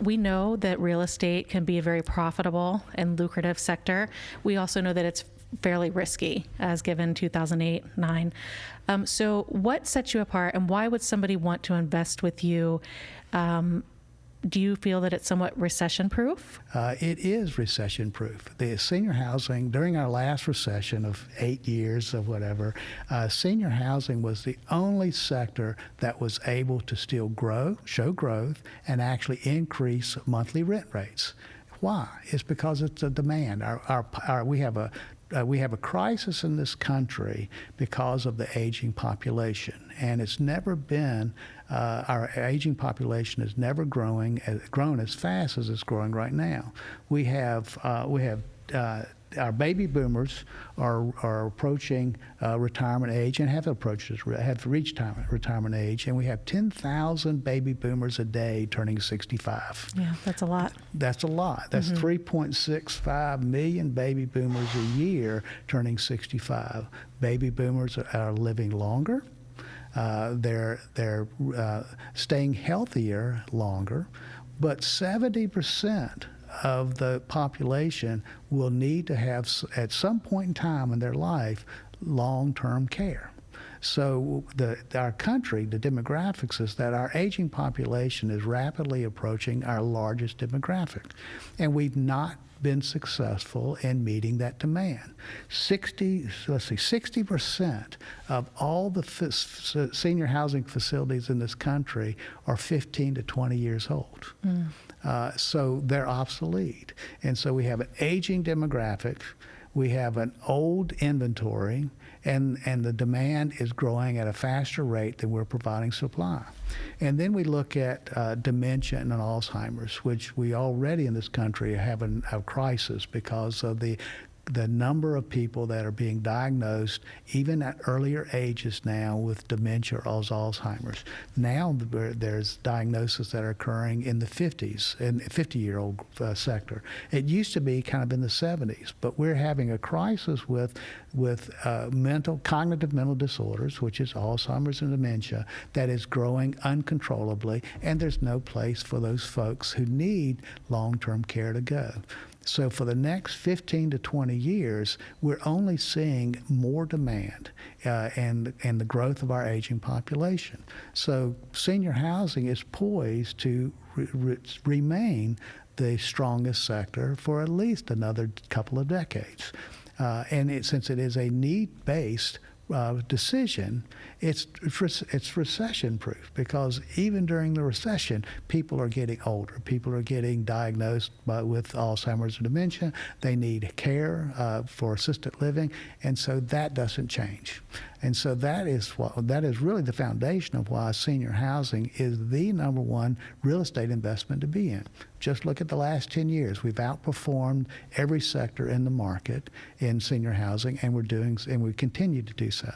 We know that real estate can be a very profitable and lucrative sector. We also know that it's fairly risky, as given 2008-9. So what sets you apart, and why would somebody want to invest with you? Do you feel that it's somewhat recession-proof? It is recession-proof. The senior housing, during our last recession of 8 years of whatever, senior housing was the only sector that was able to still grow, show growth, and actually increase monthly rent rates. Why? It's because it's a demand. We have a crisis in this country because of the aging population, and it's never been. Our aging population has never grown as fast as it's growing right now. We have our baby boomers are approaching retirement age and have reached retirement age, and we have 10,000 baby boomers a day turning 65. Yeah, that's a lot. That's a lot. That's 3.65 million baby boomers a year turning 65. Baby boomers are living longer. They're staying healthier longer, but 70% of the population will need to have, at some point in time in their life, long-term care. So our country, the demographics is that our aging population is rapidly approaching our largest demographic, and we've not been successful in meeting that demand. 60% of all the senior housing facilities in this country are 15 to 20 years old. So they're obsolete. And so we have an aging demographic, we have an old inventory, and the demand is growing at a faster rate than we're providing supply. And then we look at dementia and Alzheimer's, which we already in this country have a crisis because of the number of people that are being diagnosed even at earlier ages now with dementia or Alzheimer's. Now there's diagnoses that are occurring in the 50s, in the 50-year-old sector. It used to be kind of in the 70s, but we're having a crisis with cognitive mental disorders, which is Alzheimer's and dementia, that is growing uncontrollably, and there's no place for those folks who need long-term care to go. So for the next 15 to 20 years, we're only seeing more demand and the growth of our aging population. So senior housing is poised to remain the strongest sector for at least another couple of decades. Since it is a need-based decision, it's recession-proof, because even during the recession, people are getting older. People are getting diagnosed with Alzheimer's and dementia. They need care for assisted living, and so that doesn't change. And so that is really the foundation of why senior housing is the number one real estate investment to be in. Just look at the last 10 years. We've outperformed every sector in the market in senior housing, and we continue to do so.